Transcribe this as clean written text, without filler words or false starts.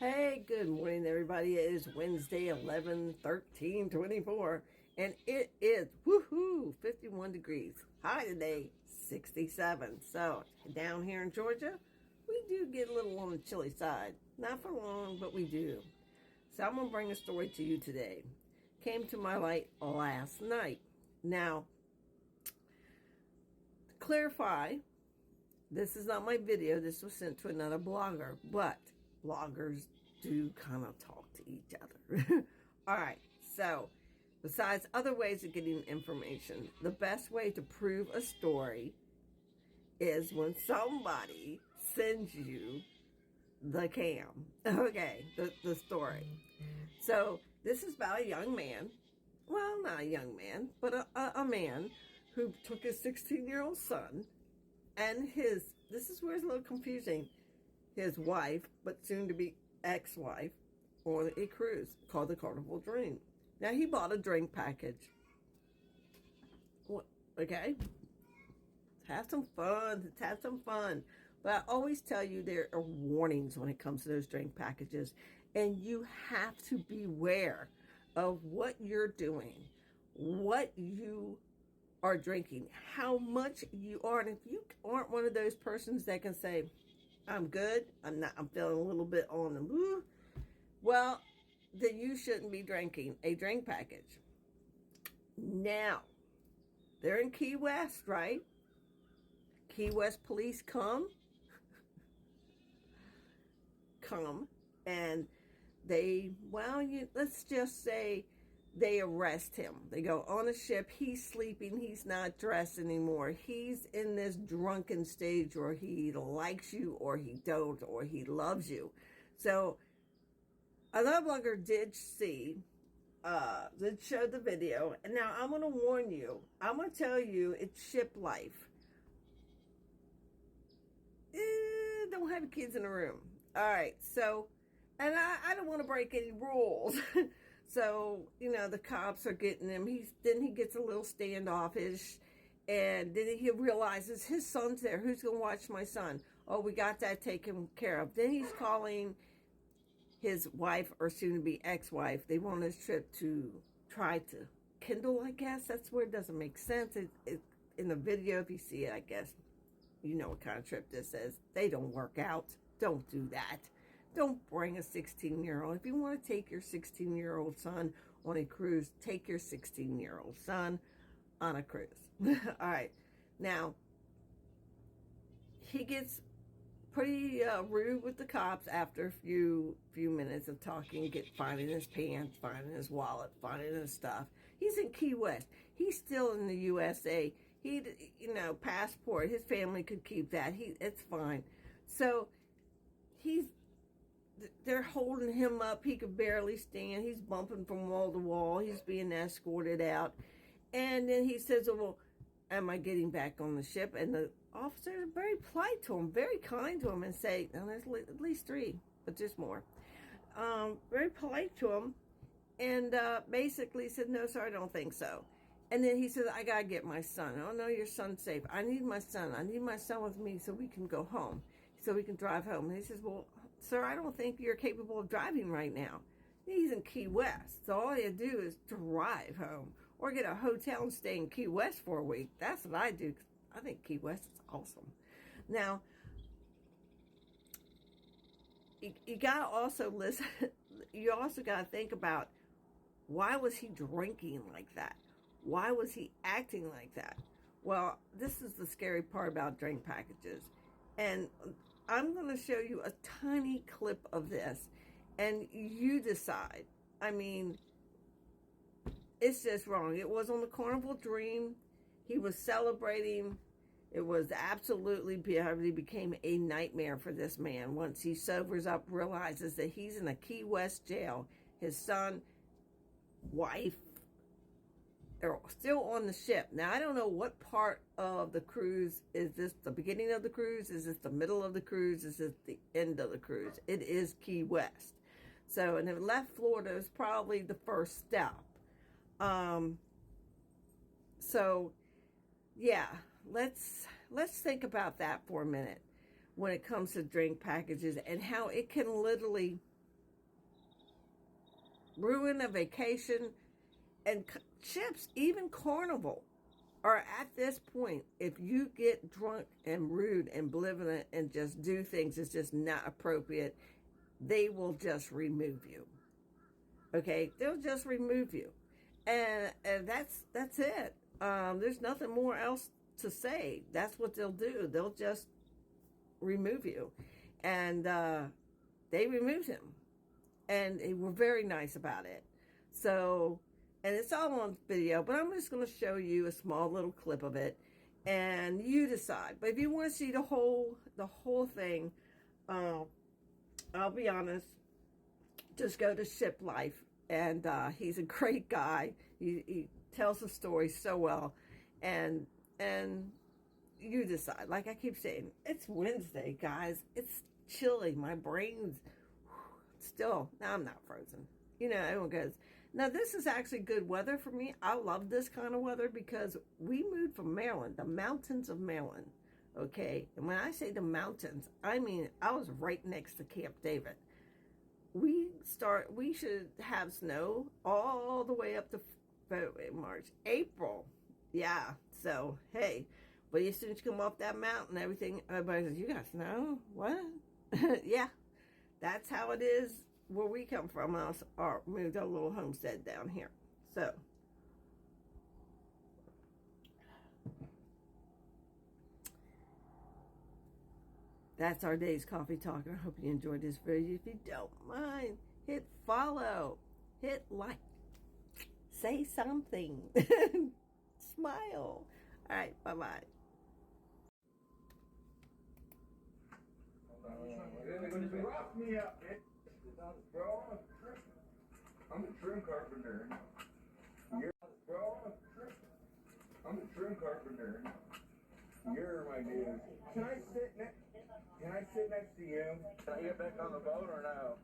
Hey, good morning, everybody. It is Wednesday, 11/13/24, and it is, woohoo, 51 degrees. High today, 67. So, down here in Georgia, we do get a little on the chilly side. Not for long, but we do. So, I'm going to bring a story to you today. Came to my light last night. Now, to clarify, this is not my video. This was sent to another blogger, but bloggers do kind of talk to each other. All right. So, besides other ways of getting information, the best way to prove a story is when somebody sends you the cam. Okay, the story. So, this is about a young man. Well, not a young man, but a man who took his 16-year-old son and this is where it's a little confusing, his wife, but soon to be ex-wife, on a cruise called the Carnival Dream. Now, he bought a drink package. Okay? Have some fun. Have some fun. But I always tell you there are warnings when it comes to those drink packages. And you have to beware of what you're doing, what you are drinking, how much you are. And if you aren't one of those persons that can say, I'm good, I'm feeling a little bit on the move, well, then you shouldn't be drinking a drink package. Now, they're in Key West, right? Key West police come, and let's just say they arrest him. They go on a ship. He's sleeping. He's not dressed anymore. He's in this drunken stage where he likes you or he don't, or he loves you. So another blogger did show the video. And now I'm going to warn you. I'm going to tell you it's ship life. Don't have your kids in the room. All right. So, and I don't want to break any rules. So, the cops are getting him. Then he gets a little standoffish, and then he realizes his son's there. Who's going to watch my son? Oh, we got that taken care of. Then he's calling his wife, or soon-to-be ex-wife. They went on this trip to try to kindle, I guess. That's where it doesn't make sense. In the video, if you see it, I guess, you know what kind of trip this is. They don't work out. Don't do that. Don't bring a 16-year-old. If you want to take your 16-year-old son on a cruise, take your 16-year-old son on a cruise. All right. Now, he gets pretty rude with the cops after a few minutes of talking, finding his pants, finding his wallet, finding his stuff. He's in Key West. He's still in the USA. Passport. His family could keep that. It's fine. So, they're holding him up. He could barely stand. He's bumping from wall to wall. He's being escorted out. And then he says, well, am I getting back on the ship? And the officers are very polite to him, very kind to him, and say, now there's at least 3, but just more. Very polite to him. And basically said, no, sir, I don't think so. And then he says, I got to get my son. Oh, no, your son's safe. I need my son. I need my son with me so we can go home, so we can drive home. And he says, well, sir, I don't think you're capable of driving right now. He's in Key West, so all you do is drive home or get a hotel and stay in Key West for a week. That's what I do. I think Key West is awesome. Now, you got to also listen. You also got to think about, why was he drinking like that? Why was he acting like that? Well, this is the scary part about drink packages. And I'm going to show you a tiny clip of this, and you decide. I mean, it's just wrong. It was on the Carnival Dream. He was celebrating. It was absolutely became a nightmare for this man once he sobers up, realizes that he's in a Key West jail. His son, wife, are still on the ship. Now, I don't know what part of the cruise. Is this the beginning of the cruise? Is this the middle of the cruise? Is this the end of the cruise? It is Key West. So, and it left Florida is probably the first stop. So, yeah, let's think about that for a minute when it comes to drink packages and how it can literally ruin a vacation. And ships, even Carnival, are at this point. If you get drunk and rude and belligerent and just do things that's just not appropriate, they will just remove you. Okay, they'll just remove you, and that's it. There's nothing more else to say. That's what they'll do. They'll just remove you, and they removed him, and they were very nice about it. So, and it's all on video, but I'm just going to show you a small little clip of it, and you decide. But if you want to see the whole thing, I'll be honest, just go to Ship Life, and he's a great guy. He tells the story so well, and you decide. Like I keep saying, it's Wednesday, guys. It's chilly. My brain's still, now I'm not frozen. You know, everyone goes, now this is actually good weather for me. I love this kind of weather because we moved from Maryland, the mountains of Maryland. Okay, and when I say the mountains, I mean I was right next to Camp David. We should have snow all the way up to March, April. Yeah, so hey, but as soon as you come off that mountain, everybody says, you got snow? What? Yeah, that's how it is where we come from. Moved our little homestead down here. So, that's our day's coffee talk. I hope you enjoyed this video. If you don't mind, hit follow, hit like, say something, smile. All right, bye-bye. I'm a trim carpenter. I'm a trim carpenter. You're my dude. Can I sit next to you? Can I get back on the boat or no?